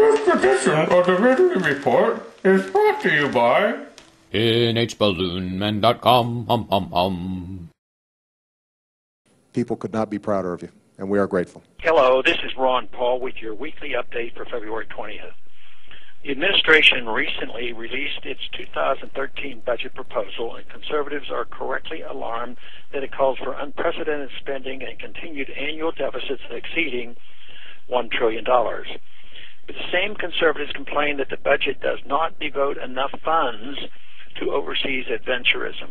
This edition of the Ridley Report is brought to you by nhballoonman.com. People could not be prouder of you, and we are grateful. Hello, this is Ron Paul with your weekly update for February 20th. The administration recently released its 2013 budget proposal, and conservatives are correctly alarmed that it calls for unprecedented spending and continued annual deficits exceeding $1 trillion. But the same conservatives complain that the budget does not devote enough funds to overseas adventurism.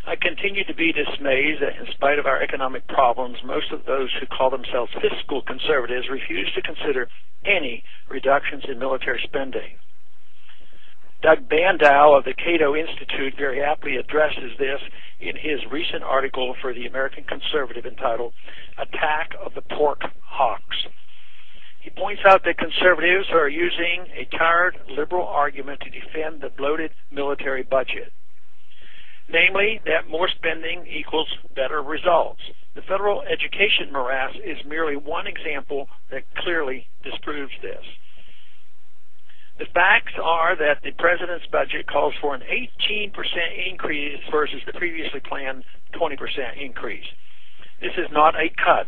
I continue to be dismayed that in spite of our economic problems, most of those who call themselves fiscal conservatives refuse to consider any reductions in military spending. Doug Bandow of the Cato Institute very aptly addresses this in his recent article for the American Conservative entitled Attack of the Pork Hawks. He points out that conservatives are using a tired liberal argument to defend the bloated military budget, namely that more spending equals better results. The federal education morass is merely one example that clearly disproves this. The facts are that the president's budget calls for an 18% increase versus the previously planned 20% increase. This is not a cut.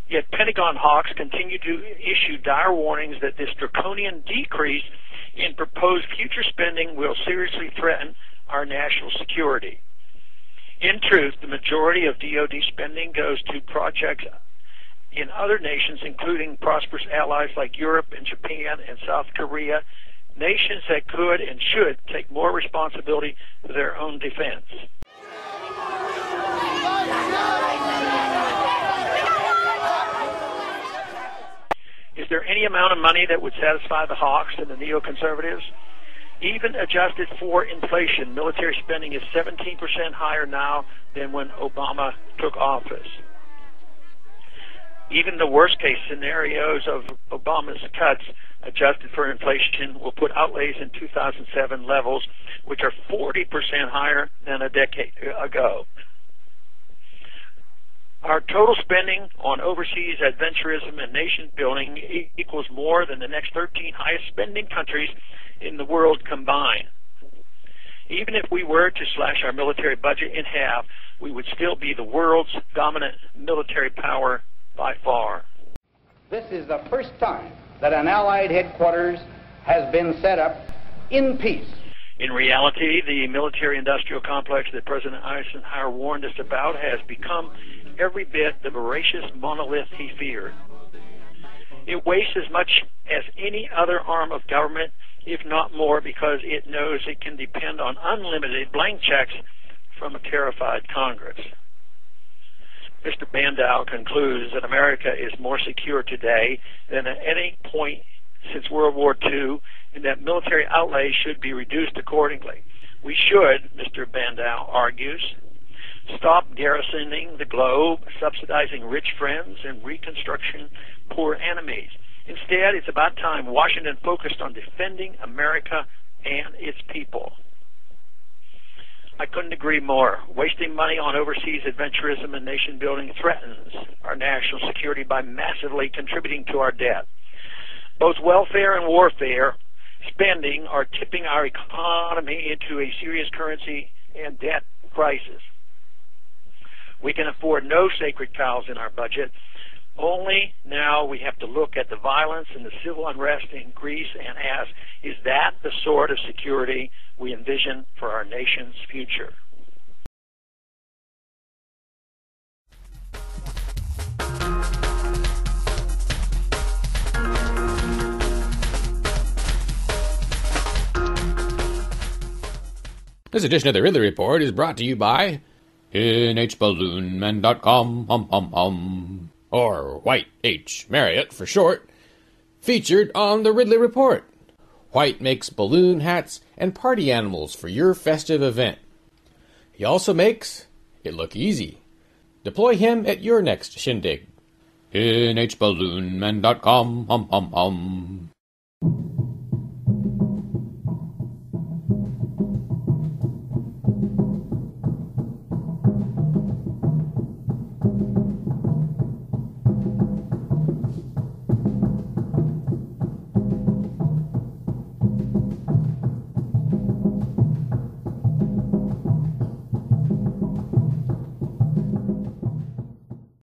Yet Pentagon hawks continue to issue dire warnings that this draconian decrease in proposed future spending will seriously threaten our national security. In truth, the majority of DoD spending goes to projects in other nations, including prosperous allies like Europe and Japan and South Korea, nations that could and should take more responsibility for their own defense. Is there any amount of money that would satisfy the hawks and the neoconservatives? Even adjusted for inflation, military spending is 17% higher now than when Obama took office. Even the worst-case scenarios of Obama's cuts, adjusted for inflation, will put outlays in 2007 levels, which are 40% higher than a decade ago. Our total spending on overseas adventurism and nation building equals more than the next 13 highest spending countries in the world combined. Even if we were to slash our military budget in half, we would still be the world's dominant military power by far. This is the first time that an Allied headquarters has been set up in peace. In reality, the military-industrial complex that President Eisenhower warned us about has become every bit the voracious monolith he feared. It wastes as much as any other arm of government, if not more, because it knows it can depend on unlimited blank checks from a terrified Congress. Mr. Bandow concludes that America is more secure today than at any point since World War II, and that military outlay should be reduced accordingly. We should, Mr. Bandow argues, stop garrisoning the globe, subsidizing rich friends, and reconstruction poor enemies. Instead, it's about time Washington focused on defending America and its people. I couldn't agree more. Wasting money on overseas adventurism and nation building threatens our national security by massively contributing to our debt. Both welfare and warfare spending are tipping our economy into a serious currency and debt crisis. We can afford no sacred cows in our budget. Only now we have to look at the violence and the civil unrest in Greece and ask, is that the sort of security we envision for our nation's future? This edition of the Ridley Report is brought to you by nhballoonman.com, or White H. Marriott for short, featured on the Ridley Report. White makes balloon hats and party animals for your festive event. He also makes it look easy. Deploy him at your next shindig. nhballoonman.com.